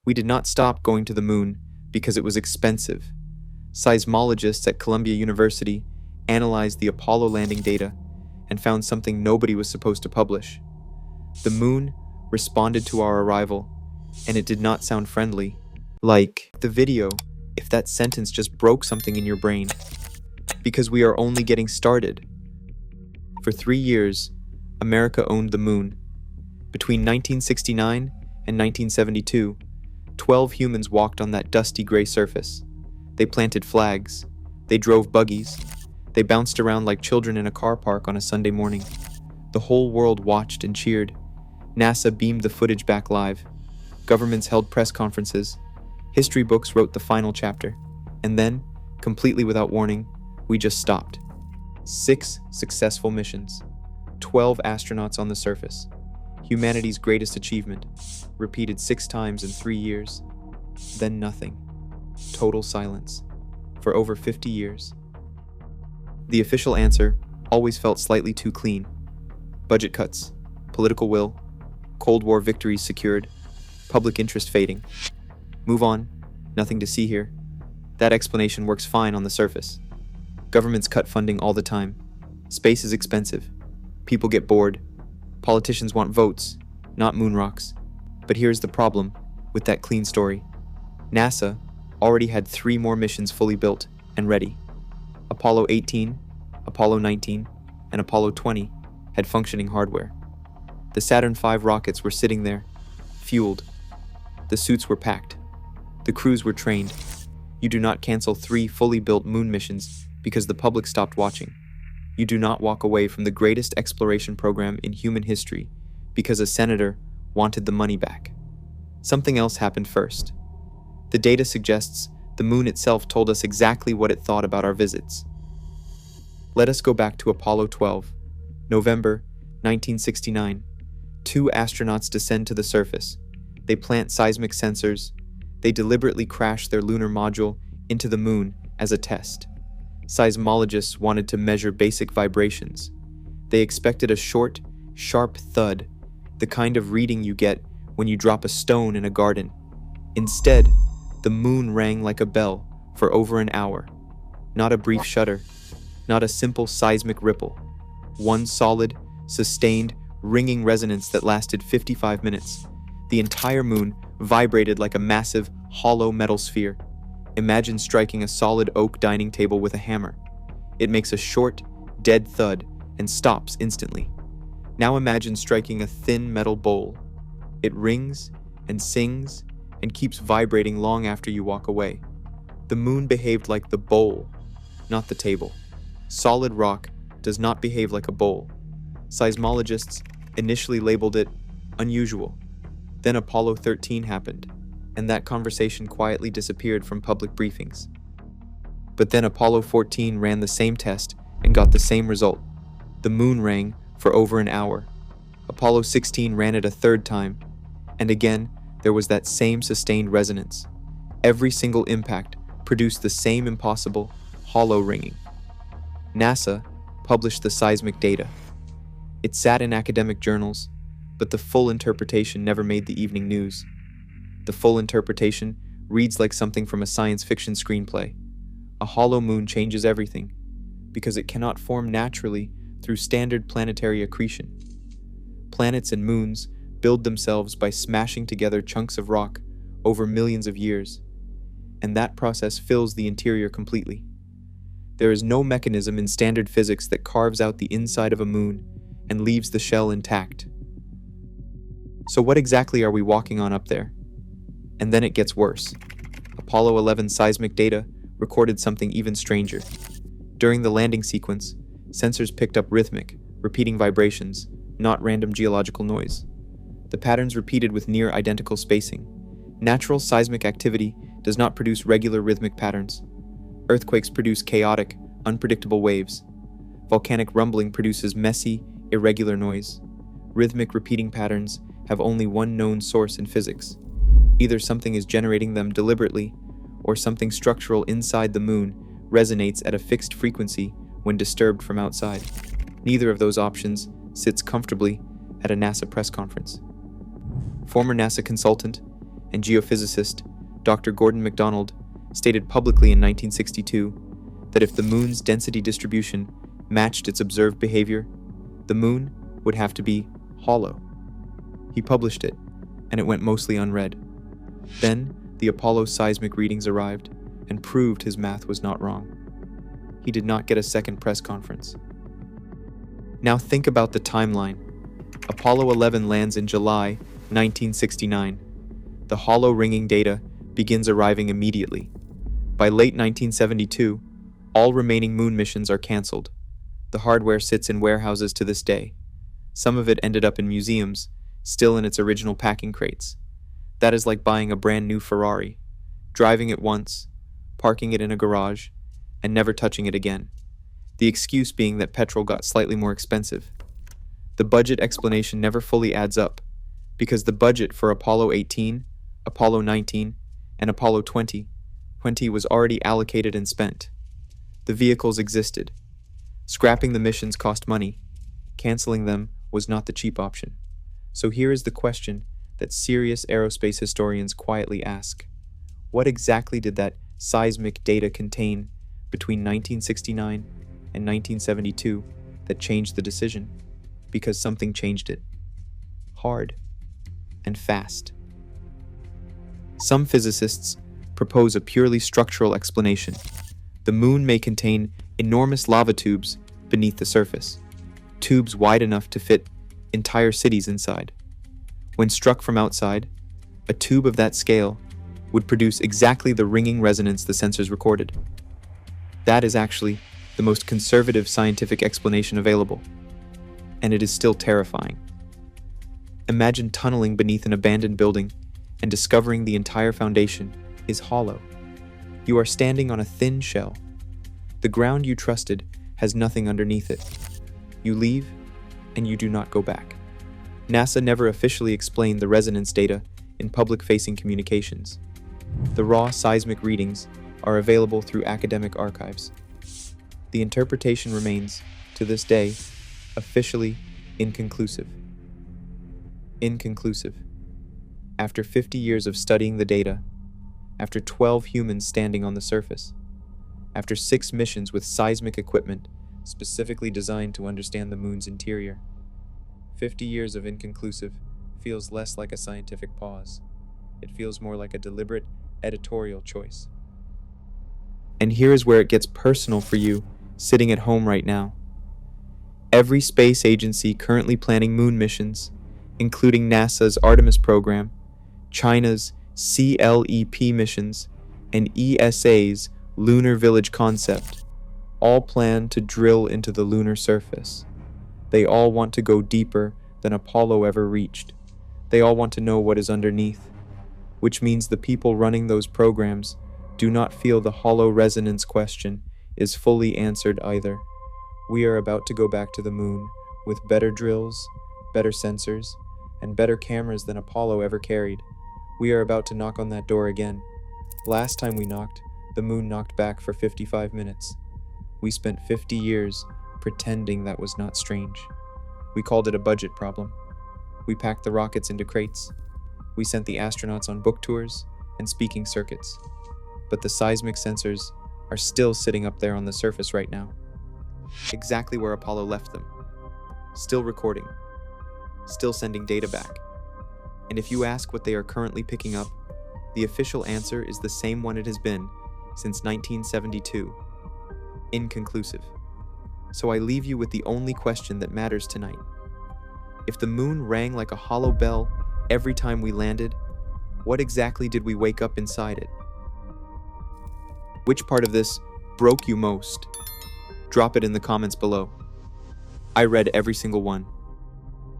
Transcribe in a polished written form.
We did not stop going to the moon because it was expensive. Seismologists at Columbia University analyzed the Apollo landing data and found something nobody was supposed to publish. The moon responded to our arrival, and it did not sound friendly. Like the video, if that sentence just broke something in your brain. Because we are only getting started. For 3 years, America owned the moon. Between 1969 and 1972, 12 humans walked on that dusty gray surface. They planted flags. They drove buggies. They bounced around like children in a car park on a Sunday morning. The whole world watched and cheered. NASA beamed the footage back live. Governments held press conferences. History books wrote the final chapter. And then, completely without warning, we just stopped. 6 successful missions. 12 astronauts on the surface. Humanity's greatest achievement. Repeated 6 times in 3 years. Then nothing. Total silence. For over 50 years. The official answer always felt slightly too clean. Budget cuts. Political will. Cold War victories secured. Public interest fading. Move on. Nothing to see here. That explanation works fine on the surface. Governments cut funding all the time. Space is expensive. People get bored. Politicians want votes, not moon rocks. But here's the problem with that clean story. NASA already had 3 more missions fully built and ready. Apollo 18, Apollo 19, and Apollo 20 had functioning hardware. The Saturn V rockets were sitting there, fueled. The suits were packed. The crews were trained. You do not cancel 3 fully built moon missions because the public stopped watching. You do not walk away from the greatest exploration program in human history because a senator wanted the money back. Something else happened first. The data suggests the moon itself told us exactly what it thought about our visits. Let us go back to Apollo 12, November 1969. 2 astronauts descend to the surface. They plant seismic sensors. They deliberately crash their lunar module into the moon as a test. Seismologists wanted to measure basic vibrations. They expected a short, sharp thud, the kind of reading you get when you drop a stone in a garden. Instead, the moon rang like a bell for over an hour. Not a brief shudder, not a simple seismic ripple. One solid, sustained, ringing resonance that lasted 55 minutes. The entire moon vibrated like a massive, hollow metal sphere. Imagine striking a solid oak dining table with a hammer. It makes a short, dead thud and stops instantly. Now imagine striking a thin metal bowl. It rings and sings and keeps vibrating long after you walk away. The moon behaved like the bowl, not the table. Solid rock does not behave like a bowl. Seismologists initially labeled it unusual. Then Apollo 13 happened, and that conversation quietly disappeared from public briefings. But then Apollo 14 ran the same test and got the same result. The moon rang for over an hour. Apollo 16 ran it a 3rd time, and again there was that same sustained resonance. Every single impact produced the same impossible, hollow ringing. NASA published the seismic data. It sat in academic journals, but the full interpretation never made the evening news. The full interpretation reads like something from a science fiction screenplay. A hollow moon changes everything, because it cannot form naturally through standard planetary accretion. Planets and moons build themselves by smashing together chunks of rock over millions of years, and that process fills the interior completely. There is no mechanism in standard physics that carves out the inside of a moon and leaves the shell intact. So what exactly are we walking on up there? And then it gets worse. Apollo 11 seismic data recorded something even stranger. During the landing sequence, sensors picked up rhythmic, repeating vibrations, not random geological noise. The patterns repeated with near identical spacing. Natural seismic activity does not produce regular rhythmic patterns. Earthquakes produce chaotic, unpredictable waves. Volcanic rumbling produces messy, irregular noise. Rhythmic repeating patterns have only one known source in physics. Either something is generating them deliberately, or something structural inside the moon resonates at a fixed frequency when disturbed from outside. Neither of those options sits comfortably at a NASA press conference. Former NASA consultant and geophysicist Dr. Gordon MacDonald stated publicly in 1962 that if the moon's density distribution matched its observed behavior, the moon would have to be hollow. He published it, and it went mostly unread. Then, the Apollo seismic readings arrived and proved his math was not wrong. He did not get a second press conference. Now think about the timeline. Apollo 11 lands in July 1969. The hollow ringing data begins arriving immediately. By late 1972, all remaining moon missions are canceled. The hardware sits in warehouses to this day. Some of it ended up in museums, still in its original packing crates. That is like buying a brand new Ferrari, driving it once, parking it in a garage, and never touching it again. The excuse being that petrol got slightly more expensive. The budget explanation never fully adds up, because the budget for Apollo 18, Apollo 19, and Apollo 20 was already allocated and spent. The vehicles existed. Scrapping the missions cost money. Canceling them was not the cheap option. So here is the question that serious aerospace historians quietly ask. What exactly did that seismic data contain between 1969 and 1972 that changed the decision? Because something changed it. Hard and fast. Some physicists propose a purely structural explanation. The moon may contain enormous lava tubes beneath the surface, tubes wide enough to fit entire cities inside. When struck from outside, a tube of that scale would produce exactly the ringing resonance the sensors recorded. That is actually the most conservative scientific explanation available, and it is still terrifying. Imagine tunneling beneath an abandoned building and discovering the entire foundation is hollow. You are standing on a thin shell. The ground you trusted has nothing underneath it. You leave, and you do not go back. NASA never officially explained the resonance data in public-facing communications. The raw seismic readings are available through academic archives. The interpretation remains, to this day, officially inconclusive. Inconclusive. After 50 years of studying the data, after 12 humans standing on the surface, after 6 missions with seismic equipment specifically designed to understand the moon's interior, 50 years of inconclusive feels less like a scientific pause. It feels more like a deliberate editorial choice. And here is where it gets personal for you, sitting at home right now. Every space agency currently planning moon missions, including NASA's Artemis program, China's CLEP missions, and ESA's Lunar Village concept, all plan to drill into the lunar surface. They all want to go deeper than Apollo ever reached. They all want to know what is underneath, which means the people running those programs do not feel the hollow resonance question is fully answered either. We are about to go back to the moon with better drills, better sensors, and better cameras than Apollo ever carried. We are about to knock on that door again. Last time we knocked, the moon knocked back for 55 minutes. We spent 50 years pretending that was not strange. We called it a budget problem. We packed the rockets into crates. We sent the astronauts on book tours and speaking circuits. But the seismic sensors are still sitting up there on the surface right now. Exactly where Apollo left them. Still recording. Still sending data back. And if you ask what they are currently picking up, the official answer is the same one it has been since 1972. Inconclusive. So I leave you with the only question that matters tonight. If the moon rang like a hollow bell every time we landed, what exactly did we wake up inside it? Which part of this broke you most? Drop it in the comments below. I read every single one.